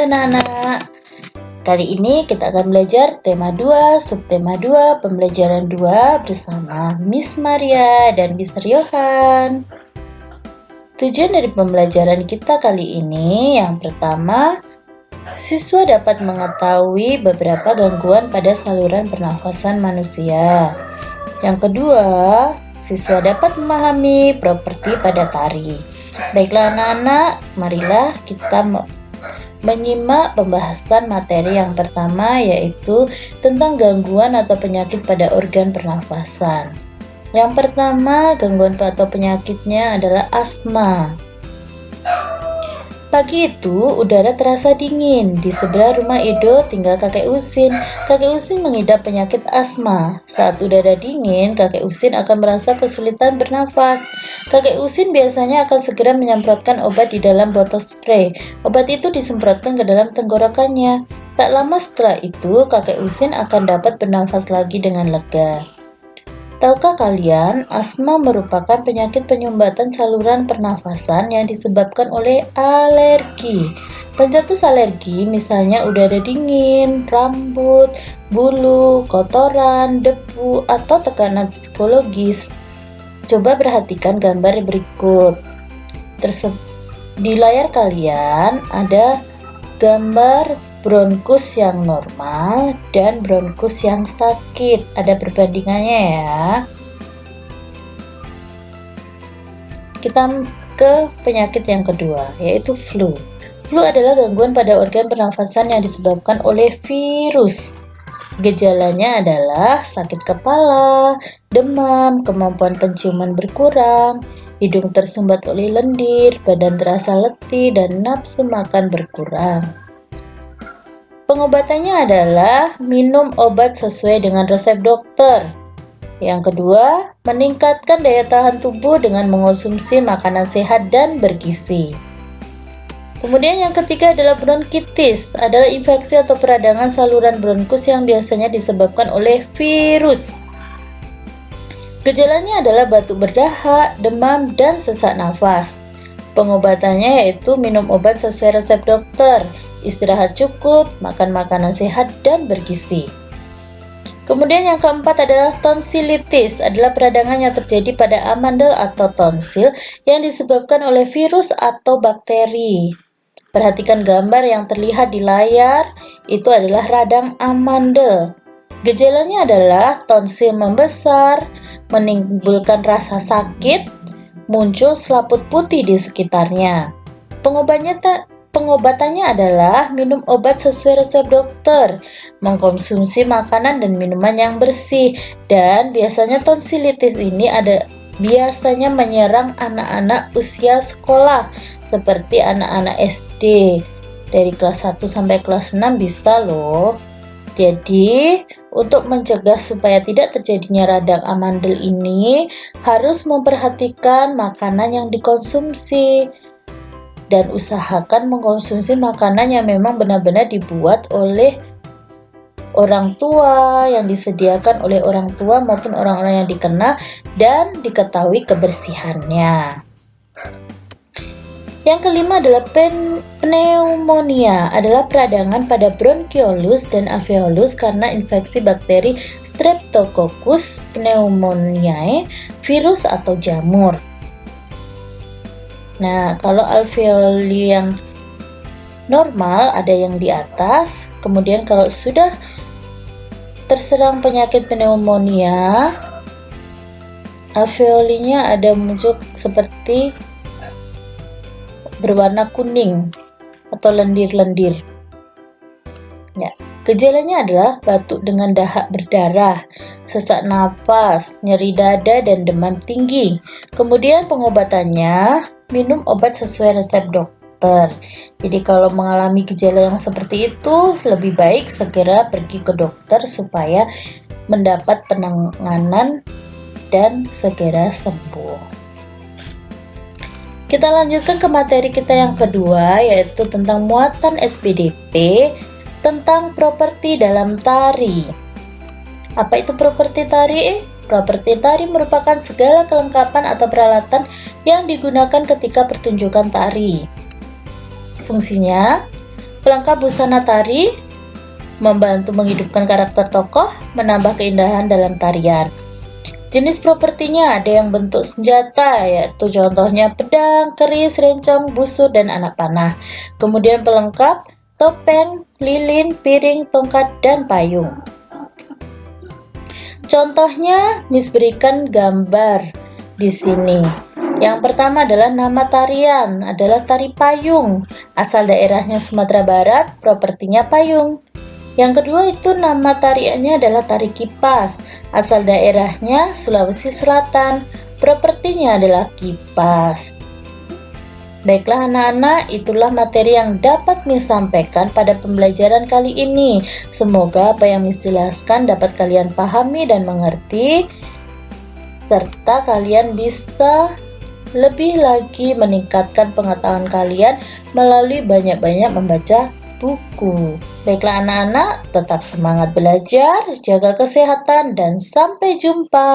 Halo anak-anak, kali ini kita akan belajar tema 2, subtema 2, pembelajaran 2 bersama Miss Maria dan Mr. Johan. Tujuan dari pembelajaran kita kali ini yang pertama, siswa dapat mengetahui beberapa gangguan pada saluran pernafasan manusia. Yang kedua, siswa dapat memahami properti pada tari. Baiklah anak-anak, marilah kita menyimak pembahasan materi yang pertama, yaitu tentang gangguan atau penyakit pada organ pernafasan. Yang pertama, gangguan atau penyakitnya adalah asma. Pagi itu, udara terasa dingin. Di sebelah rumah Edo tinggal kakek Usin. Kakek Usin mengidap penyakit asma. Saat udara dingin, kakek Usin akan merasa kesulitan bernafas. Kakek Usin biasanya akan segera menyemprotkan obat di dalam botol spray. Obat itu disemprotkan ke dalam tenggorokannya. Tak lama setelah itu, kakek Usin akan dapat bernafas lagi dengan lega. Tahukah kalian, asma merupakan penyakit penyumbatan saluran pernafasan yang disebabkan oleh alergi. Pencetus alergi misalnya udara dingin, rambut, bulu, kotoran, debu, atau tekanan psikologis. Coba perhatikan gambar berikut. Di layar kalian ada gambar bronkus yang normal dan bronkus yang sakit. Ada perbandingannya ya. Kita ke penyakit yang kedua, yaitu flu. Flu adalah gangguan pada organ pernafasan yang disebabkan oleh virus. Gejalanya adalah sakit kepala, demam, kemampuan penciuman berkurang, hidung tersumbat oleh lendir, badan terasa letih, dan nafsu makan berkurang. Pengobatannya adalah minum obat sesuai dengan resep dokter. Yang kedua, meningkatkan daya tahan tubuh dengan mengonsumsi makanan sehat dan bergizi. Kemudian yang ketiga adalah bronkitis, adalah infeksi atau peradangan saluran bronkus yang biasanya disebabkan oleh virus. Gejalanya adalah batuk berdahak, demam, dan sesak nafas. Pengobatannya yaitu minum obat sesuai resep dokter, istirahat cukup, makan makanan sehat, dan bergizi. Kemudian yang keempat adalah tonsilitis, adalah peradangan yang terjadi pada amandel atau tonsil yang disebabkan oleh virus atau bakteri. Perhatikan gambar yang terlihat di layar, itu adalah radang amandel. Gejalanya adalah tonsil membesar, menimbulkan rasa sakit, muncul selaput putih di sekitarnya. Pengobatannya adalah minum obat sesuai resep dokter, mengkonsumsi makanan dan minuman yang bersih, dan biasanya tonsilitis ini biasanya menyerang anak-anak usia sekolah, seperti anak-anak SD. Dari kelas 1 sampai kelas 6 bisa loh. Jadi, untuk mencegah supaya tidak terjadinya radang amandel ini, harus memperhatikan makanan yang dikonsumsi dan usahakan mengkonsumsi makanan yang memang benar-benar dibuat oleh orang tua, yang disediakan oleh orang tua maupun orang-orang yang dikenal dan diketahui kebersihannya. Yang kelima adalah pneumonia, adalah peradangan pada bronkiolus dan alveolus karena infeksi bakteri Streptococcus pneumoniae, virus atau jamur. Nah, kalau alveoli yang normal ada yang di atas, kemudian kalau sudah terserang penyakit pneumonia, alveolinya ada muncul seperti berwarna kuning atau lendir-lendir. Ya, gejalanya adalah batuk dengan dahak berdarah, sesak napas, nyeri dada, dan demam tinggi. Kemudian pengobatannya minum obat sesuai resep dokter. Jadi kalau mengalami gejala yang seperti itu, lebih baik segera pergi ke dokter supaya mendapat penanganan dan segera sembuh. Kita lanjutkan ke materi kita yang kedua, yaitu tentang muatan SPDP, tentang properti dalam tari. Apa itu properti tari? Properti tari merupakan segala kelengkapan atau peralatan yang digunakan ketika pertunjukan tari. Fungsinya Pelengkap busana tari membantu menghidupkan karakter tokoh, menambah keindahan dalam tarian. Jenis propertinya ada yang bentuk senjata, yaitu contohnya pedang, keris, rencong, busur, dan anak panah. Kemudian pelengkap, topeng, lilin, piring, tongkat, dan payung. Contohnya, Miss berikan gambar di sini. Yang pertama adalah nama tarian, adalah tari payung. Asal daerahnya Sumatera Barat, propertinya payung. Yang kedua itu nama tariannya adalah tari kipas, asal daerahnya Sulawesi Selatan, propertinya adalah kipas. Baiklah anak-anak, itulah materi yang dapat Miss sampaikan pada pembelajaran kali ini. Semoga apa yang Miss jelaskan dapat kalian pahami dan mengerti, serta kalian bisa lebih lagi meningkatkan pengetahuan kalian melalui banyak-banyak membaca buku. Baiklah anak-anak, tetap semangat belajar, jaga kesehatan, dan sampai jumpa.